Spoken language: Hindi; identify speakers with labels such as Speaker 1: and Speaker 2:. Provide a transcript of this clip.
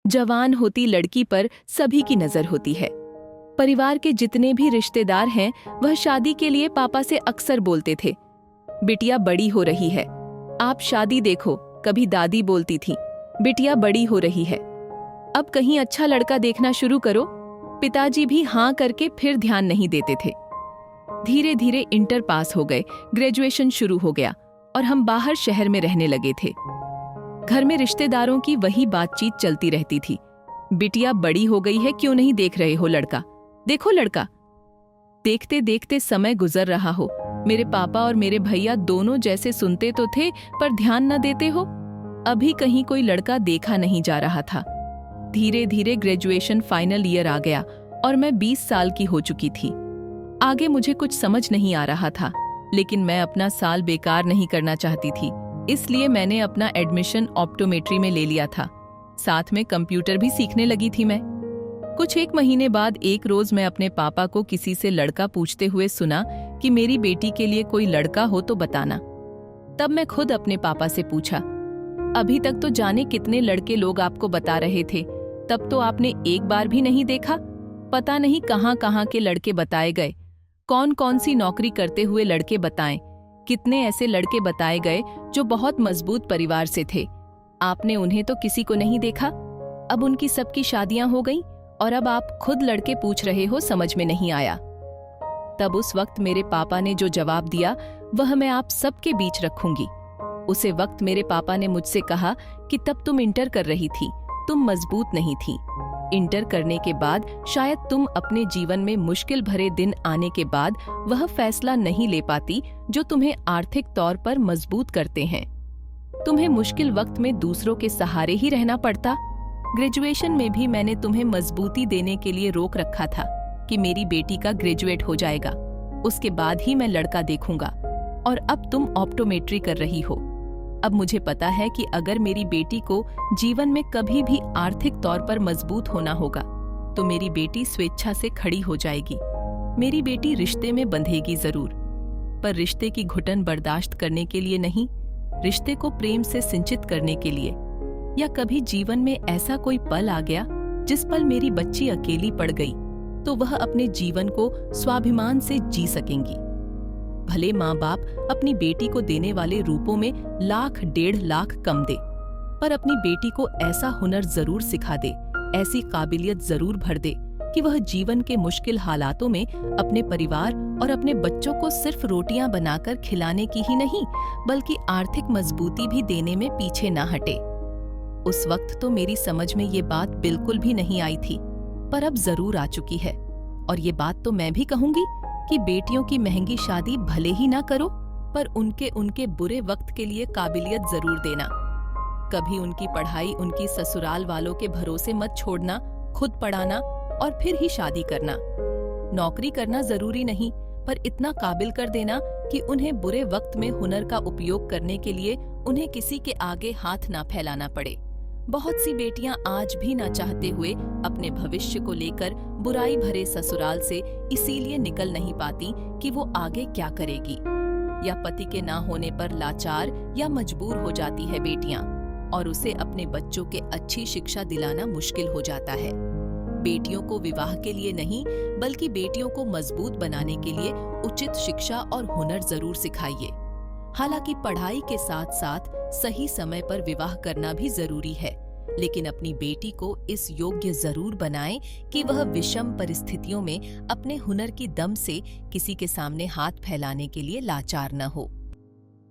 Speaker 1: जवान होती लड़की पर सभी की नजर होती है। परिवार के जितने भी रिश्तेदार हैं वह शादी के लिए पापा से अक्सर बोलते थे, बिटिया बड़ी हो रही है, आप शादी देखो। कभी दादी बोलती थी, बिटिया बड़ी हो रही है, अब कहीं अच्छा लड़का देखना शुरू करो। पिताजी भी हाँ करके फिर ध्यान नहीं देते थे। धीरे धीरे इंटर पास हो गए, ग्रेजुएशन शुरू हो गया और हम बाहर शहर में रहने लगे थे। घर में रिश्तेदारों की वही बातचीत चलती रहती थी, बिटिया बड़ी हो गई है, क्यों नहीं देख रहे हो लड़का, देखो लड़का। देखते देखते समय गुजर रहा हो, मेरे पापा और मेरे भैया दोनों जैसे सुनते तो थे पर ध्यान न देते हो। अभी कहीं कोई लड़का देखा नहीं जा रहा था। धीरे धीरे ग्रेजुएशन फाइनल ईयर आ गया और मैं 20 साल की हो चुकी थी। आगे मुझे कुछ समझ नहीं आ रहा था, लेकिन मैं अपना साल बेकार नहीं करना चाहती थी, इसलिए मैंने अपना एडमिशन ऑप्टोमेट्री में ले लिया था। साथ में कंप्यूटर भी सीखने लगी थी मैं। कुछ एक महीने बाद एक रोज मैं अपने पापा को किसी से लड़का पूछते हुए सुना कि मेरी बेटी के लिए कोई लड़का हो तो बताना। तब मैं खुद अपने पापा से पूछा, अभी तक तो जाने कितने लड़के लोग आपको बता रहे थे, तब तो आपने एक बार भी नहीं देखा। पता नहीं कहाँ कहाँ के लड़के बताए गए, कौन कौन सी नौकरी करते हुए लड़के बताएं, कितने ऐसे लड़के बताए गए जो बहुत मजबूत परिवार से थे। आपने उन्हें तो किसी को नहीं देखा। अब उनकी सबकी शादियां हो गईं और अब आप खुद लड़के पूछ रहे हो, समझ में नहीं आया। तब उस वक्त मेरे पापा ने जो जवाब दिया वह मैं आप सबके बीच रखूंगी। उसे वक्त मेरे पापा ने मुझसे कहा कि तब तुम इंटर कर रही थी, तुम मजबूत नहीं थी। इंटर करने के बाद शायद तुम अपने जीवन में मुश्किल भरे दिन आने के बाद वह फैसला नहीं ले पाती जो तुम्हें आर्थिक तौर पर मजबूत करते हैं। तुम्हें मुश्किल वक्त में दूसरों के सहारे ही रहना पड़ता। ग्रेजुएशन में भी मैंने तुम्हें मजबूती देने के लिए रोक रखा था कि मेरी बेटी का ग्रेजुएट हो जाएगा, उसके बाद ही मैं लड़का देखूंगा, और अब तुम ऑप्टोमेट्री कर रही हो। अब मुझे पता है कि अगर मेरी बेटी को जीवन में कभी भी आर्थिक तौर पर मजबूत होना होगा तो मेरी बेटी स्वेच्छा से खड़ी हो जाएगी। मेरी बेटी रिश्ते में बंधेगी जरूर, पर रिश्ते की घुटन बर्दाश्त करने के लिए नहीं, रिश्ते को प्रेम से सिंचित करने के लिए। या कभी जीवन में ऐसा कोई पल आ गया जिस पल मेरी बच्ची अकेली पड़ गई तो वह अपने जीवन को स्वाभिमान से जी सकेंगी। भले माँ बाप अपनी बेटी को देने वाले रूपों में 1,00,000 1,50,000 कम दे, पर अपनी बेटी को ऐसा हुनर जरूर सिखा दे, ऐसी काबिलियत जरूर भर दे कि वह जीवन के मुश्किल हालातों में अपने परिवार और अपने बच्चों को सिर्फ रोटियां बनाकर खिलाने की ही नहीं बल्कि आर्थिक मजबूती भी देने में पीछे ना हटे। उस वक्त तो मेरी समझ में ये बात बिल्कुल भी नहीं आई थी, पर अब जरूर आ चुकी है। और ये बात तो मैं भी कहूंगी कि बेटियों की महंगी शादी भले ही ना करो, पर उनके बुरे वक्त के लिए काबिलियत जरूर देना। कभी उनकी पढ़ाई उनकी ससुराल वालों के भरोसे मत छोड़ना, खुद पढ़ाना और फिर ही शादी करना। नौकरी करना जरूरी नहीं, पर इतना काबिल कर देना कि उन्हें बुरे वक्त में हुनर का उपयोग करने के लिए उन्हें किसी के आगे हाथ ना फैलाना पड़े। बहुत सी बेटियां आज भी ना चाहते हुए अपने भविष्य को लेकर बुराई भरे ससुराल से इसीलिए निकल नहीं पाती कि वो आगे क्या करेगी, या पति के ना होने पर लाचार या मजबूर हो जाती है बेटियां और उसे अपने बच्चों के अच्छी शिक्षा दिलाना मुश्किल हो जाता है। बेटियों को विवाह के लिए नहीं बल्कि बेटियों को मजबूत बनाने के लिए उचित शिक्षा और हुनर जरूर सिखाइए। हालांकि पढ़ाई के साथ साथ सही समय पर विवाह करना भी जरूरी है, लेकिन अपनी बेटी को इस योग्य जरूर बनाएं कि वह विषम परिस्थितियों में अपने हुनर की दम से किसी के सामने हाथ फैलाने के लिए लाचार न हो।